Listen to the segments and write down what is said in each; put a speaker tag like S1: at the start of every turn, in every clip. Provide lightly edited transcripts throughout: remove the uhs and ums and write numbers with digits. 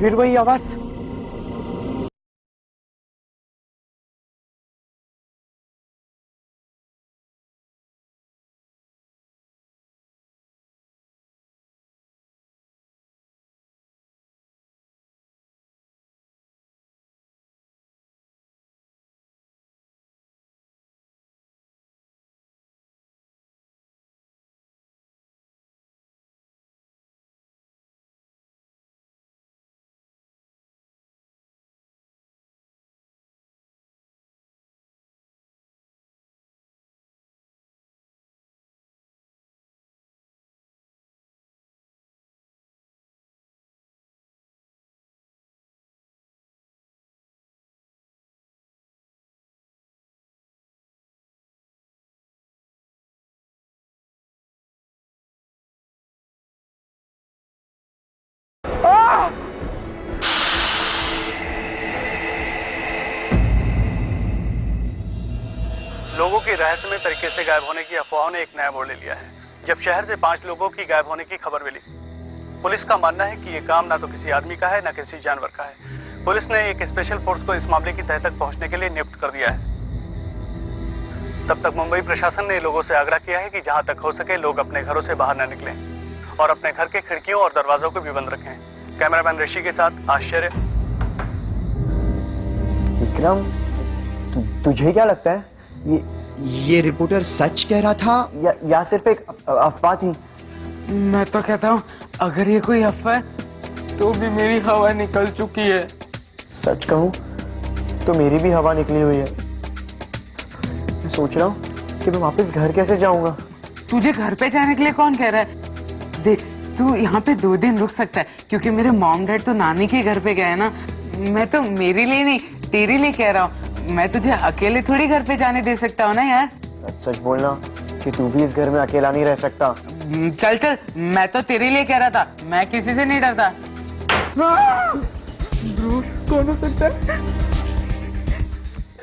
S1: फिर वही आवाज।
S2: लोगों की रहस्यमय तरीके से गायब होने की अफवाहों ने एक नया मोड़ ले लिया है। जब शहर से 5 लोगों की गायब होने की खबर मिली, पुलिस का मानना है कि ये काम ना तो किसी आदमी का है ना किसी जानवर का है। पुलिस ने एक स्पेशल फोर्स को इस मामले की तह तक पहुंचने के लिए नियुक्त कर दिया है। तब तक मुंबई प्रशासन ने लोगों से आग्रह किया है कि जहां तक हो सके लोग अपने घरों से बाहर न निकलें और अपने घर के खिड़कियों और दरवाजों को भी बंद रखें। कैमरामैन ऋषि के साथ आश्चर्य।
S1: विक्रम, तुझे क्या लगता है ये रिपोर्टर सच कह रहा था या सिर्फ एक अफवाह थी?
S3: मैं तो कहता हूँ अगर ये कोई अफवाह है तो भी मेरी हवा निकल चुकी है।
S1: सच कहूँ तो मेरी भी हवा निकली हुई है। मैं सोच रहा हूँ कि मैं वापस घर कैसे जाऊंगा।
S3: तुझे घर पे जाने के लिए कौन कह रहा है? देख, तू यहाँ पे 2 दिन रुक सकता है क्योंकि मेरे मॉम डैड तो नानी के घर पे गए ना। मैं तो मेरे लिए नहीं तेरे लिए कह रहा हूँ। मैं तुझे अकेले थोड़ी घर पे जाने दे सकता हूँ ना यार।
S1: सच सच बोलना कि तू भी इस घर में अकेला नहीं रह सकता।
S3: चल चल, मैं तो तेरे लिए कह रहा था, मैं किसी से नहीं डरता। ब्रो, कौन हो सकता है?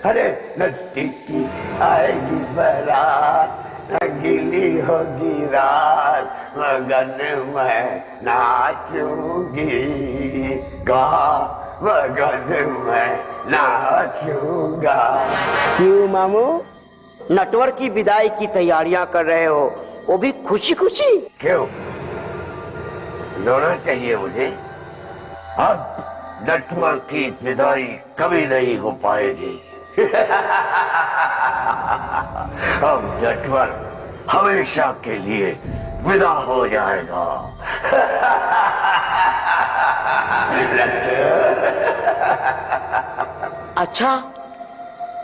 S4: अरे नदी की आएगी बारात, गीली होगी रात, मगन मैं नाचूंगी गा, मगन मैं नाचूंगा।
S5: क्यों मामू, नटवर की विदाई की तैयारियां कर रहे हो, वो भी खुशी खुशी?
S4: क्यों रोना चाहिए मुझे? अब नटवर की विदाई कभी नहीं हो पाएगी। अब नटवर हमेशा के लिए विदा हो जाएगा।
S5: अच्छा,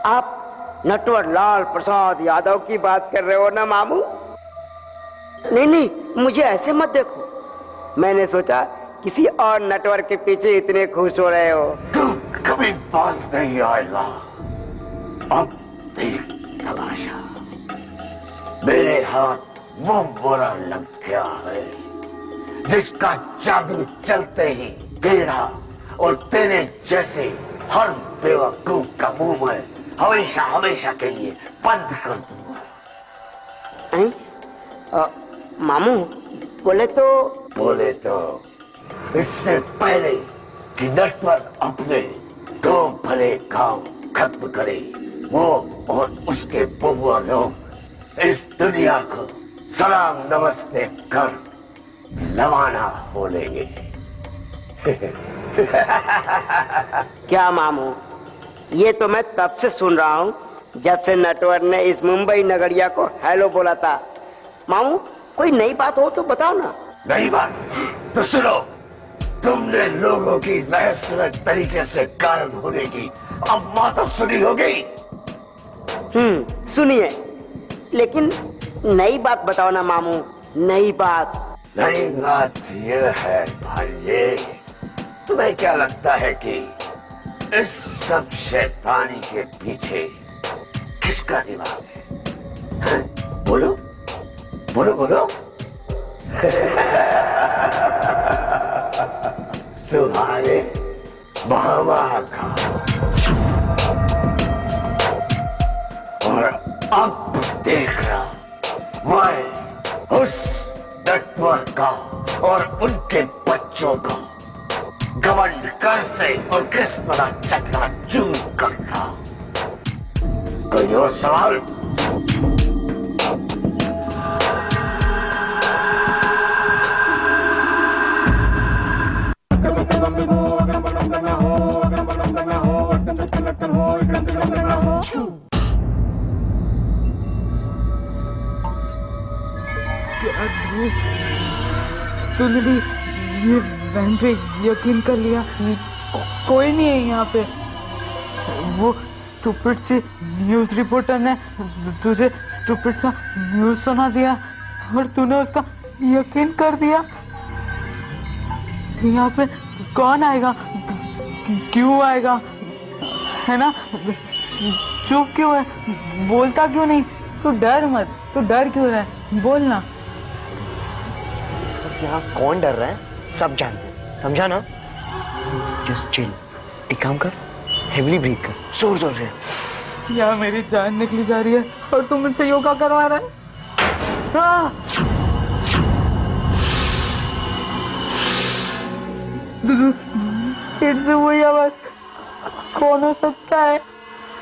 S5: आप नटवर लाल प्रसाद यादव की बात कर रहे हो ना मामू? नहीं नहीं, मुझे ऐसे मत देखो। मैंने सोचा किसी और नटवर के पीछे इतने खुश हो रहे हो।
S4: तुम कभी पास नहीं आएगा। अब देख तमाशा, मेरे हाथ वो बुरा लग गया है जिसका जादू चलते ही तेरा और तेरे जैसे हर बेवकूफ का मुंह में हमेशा हमेशा के लिए बंद कर दूंगा।
S5: मामू बोले तो इससे पहले कि नटवर अपने 2 भले काम खत्म करे, वो और उसके बबुआ लोग इस दुनिया को सलाम नमस्ते कर रवाना हो लेंगे। क्या मामू, ये तो मैं तब से सुन रहा हूँ जब से नटवर ने इस मुंबई नगरिया को हेलो बोला था। मामू, कोई नई बात हो तो बताओ ना।
S4: नई बात तो सुनो। तुमने लोगों की रहस्यमय तरीके से गायब होने की अफवाह तो सुनी होगी।
S5: सुनिए, लेकिन नई बात बताओ ना मामू। नई बात
S4: यह है भांजे, तुम्हें क्या लगता है कि इस सब शैतानी के पीछे किसका दिमाग है? बोलो बोलो बोलो। तुम्हारे मामा का। और अब देख रहा मैं उस नटवर का और उनके बच्चों का घमंड कैसे और किस तरह चकरा चूर करता। कोई और सवाल?
S3: तूने भी ये वहम पे यकीन कर लिया? कोई नहीं है यहाँ पे। वो स्टूपिड सी न्यूज़ रिपोर्टर ने तुझे स्टूपिड सा न्यूज़ सुना दिया और तूने उसका यकीन कर दिया। यहाँ पे कौन आएगा, क्यों आएगा, है ना? चुप क्यों है, बोलता क्यों नहीं? तू डर मत, तू डर क्यों है, बोलना।
S1: यहाँ कौन डर रहा है सब जानते हैं, समझा ना? Just chill. एक काम कर, हेवली ब्रीथ कर, जोर जोर से।
S3: यार मेरी जान निकली जा रही है और तुम मुझसे योगा करवा रहा है। हाँ। फिर से वही आवाज, कौन हो सकता है?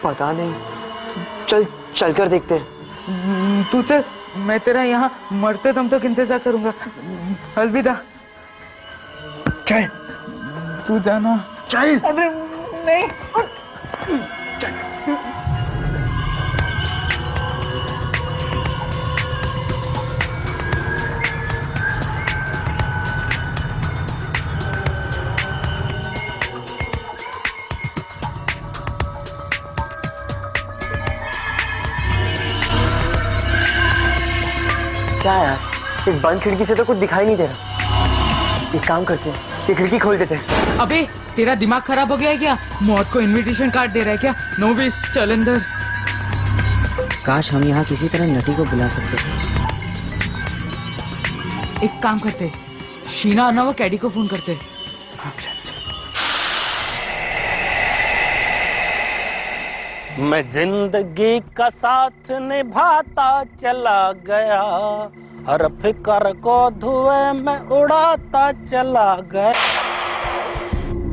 S1: पता नहीं, चल चल कर देखते हैं।
S3: तू चल, मैं तेरा यहाँ मरते दम तक इंतजार करूंगा। अलविदा।
S1: चल
S3: तू जाना।
S1: चल।
S3: अरे नहीं।
S1: चल। क्या यार, इस बंद खिड़की से तो कुछ दिखाई नहीं दे रहा। एक काम करते हैं, ये खिड़की खोल देते हैं।
S3: अबे तेरा दिमाग खराब हो गया है क्या? मौत को इनविटेशन कार्ड दे रहा है क्या? नो बीस, चल अंदर।
S6: काश हम यहाँ किसी तरह नटी को बुला सकते।
S3: एक काम करते, शीना और ना वो कैडी को फोन करते।
S2: मैं जिंदगी का साथ निभाता चला गया, हर फिक्र को धुएं में उड़ाता चला गया।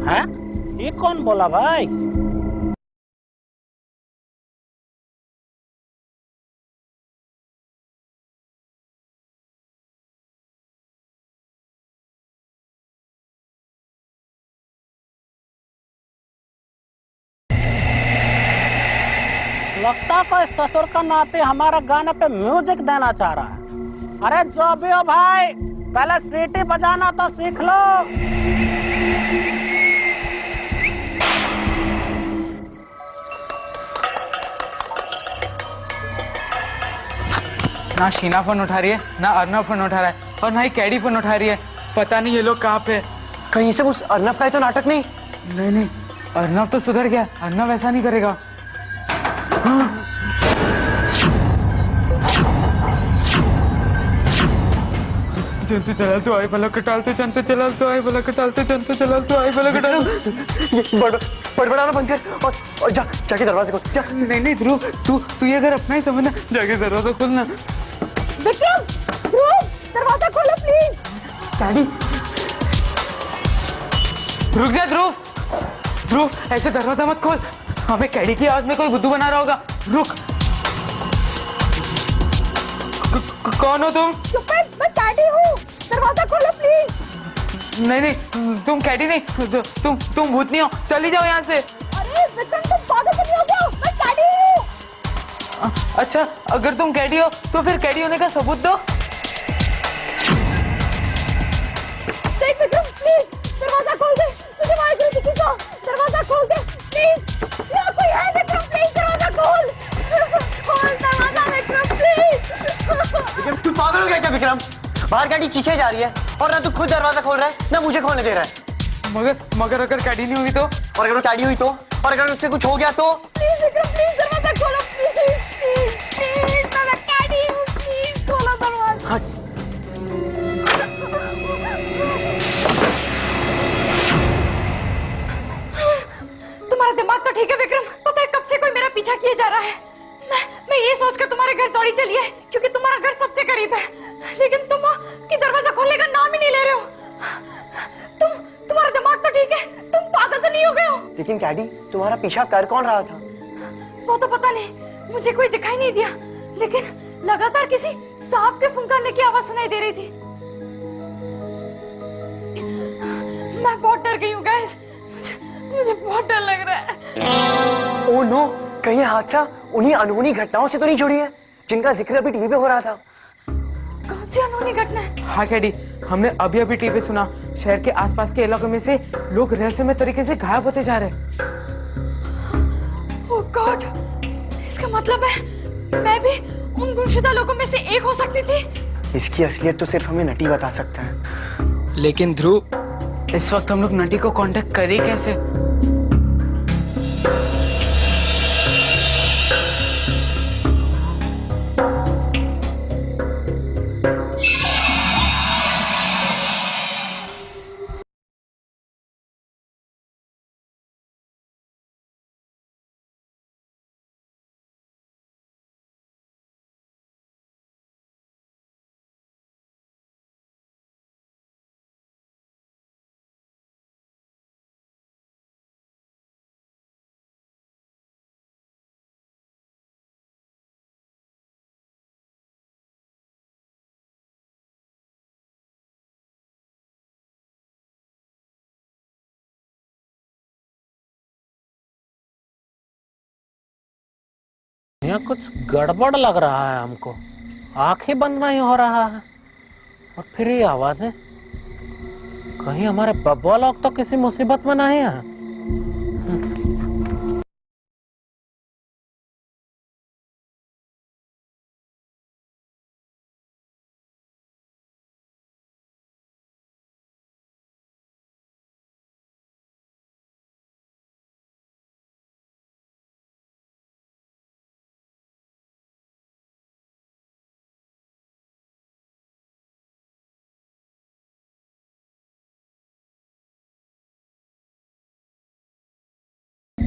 S2: हैं? ये कौन बोला भाई? लगता कोई ससुर का नाते हमारा गाना पे म्यूजिक देना चाह रहा है। अरे जो भी हो भाई, पहले सीटी बजाना तो सीख लो।
S3: ना शीना फोन उठा रही है, ना अर्नव फोन उठा रहा है और ना ही कैडी फोन उठा रही है। पता नहीं ये लोग कहाँ पे।
S1: कहीं से उस अर्नव का ही तो नाटक नहीं?
S3: नहीं, अर्नव तो सुधर गया। अर्नव ऐसा नहीं करेगा। जंतु चलाल तो आई भला कटालते, जंतु चलाल तो आई भला कटालते, जंतु चलाल तो आई भला कटालते।
S1: बड़बड़ाना बंद कर और जाके दरवाजे खोल जा।
S3: नहीं ध्रुव, तू ये घर अपना ही समझना। जाके दरवाजा खोलना।
S7: विक्रम, ध्रुव, दरवाजा खोलो प्लीज।
S1: कैडी,
S3: रुक जा ध्रुव, ऐसे दरवाजा मत खोल। हमें कैडी की आवाज में कोई बुद्धू बना रहा होगा। रुक। कौन हो तुम?
S7: चुप है, मैं कैडी हूँ। दरवाजा खोलो प्लीज।
S3: नहीं, तुम कैडी नहीं, तुम भूतनी हो। चली जाओ यहाँ से।
S7: अरे विक्रम, तुम पागल तो नहीं हो गया? मैं कैडी हूँ।
S3: अच्छा, अगर तुम कैडी हो तो फिर कैडी होने का सबूत दो।
S7: देख विक्रम, प्लीज दरवाजा खोल दे। तुझे वाहिगुरु जी की सौ, दरवाजा खोल दे प्लीज। यहाँ कोई है विक्रम? प्लीज दरवाजा खोल। खोल दरवाजा विक्रम प्लीज।
S1: तू पागल हो गया क्या विक्रम? बाहर कैडी चीखे जा रही है और ना तू खुद दरवाजा खोल रहा है ना मुझे खोलने दे रहा है।
S3: मगर अगर कैडी नहीं हुई तो?
S1: और अगर वो कैडी हुई तो? और अगर उससे कुछ हो गया तो?
S7: प्लीज विक्रम, प्लीज दरवाजा खोलो प्लीज। मैं कैडी हूँ, प्लीज खोलो दरवाजा। तुम्हारा दिमाग तो ठीक है विक्रम। पता है कब से कोई मेरा पीछा किए जा रहा है। मैं ये सोचकर तुम्हारे घर दौड़ी चली है क्योंकि तुम्हारा घर सबसे करीब है, लेकिन तुम कि दरवाजा खोलने का नाम ही नहीं ले रहे हो। तुम्हारा दिमाग तो ठीक है, तुम पागल तो नहीं हो गए हो?
S1: लेकिन कैडी, तुम्हारा पीछा कर कौन रहा था?
S7: वो तो पता नहीं, मुझे कोई दिखाई नहीं दिया, लेकिन लगातार किसी सांप के फुंकारने की आवाज सुनाई दे रही थी। मैं बहुत डर गई हूँ गाइस, मुझे बहुत डर लग रहा है।
S1: ओह नो, कहीं ये हादसा उन्हीं अनहोनी घटनाओं से तो नहीं जुड़ी है जिनका जिक्र अभी टीवी पे हो रहा था?
S7: कौन सी अनहोनी घटना है?
S3: हाँ कैडी, हमने अभी अभी टीवी सुना, शहर के आसपास के इलाकों में से लोग रहस्यमय तरीके से गायब होते जा रहे हैं।
S7: ओह गॉड, इसका मतलब है मैं भी उन गुमशुदा लोगों में से एक हो सकती थी।
S1: इसकी असलियत तो सिर्फ हमें नटी बता सकता है।
S8: लेकिन ध्रुव,
S3: इस वक्त हम लोग नटी को कांटेक्ट करें कैसे?
S9: यहाँ कुछ गड़बड़ लग रहा है हमको। आंख ही बंद नहीं हो रहा है, और फिर ये आवाजें, कहीं हमारे बब्बा लोग तो किसी मुसीबत में नहीं है?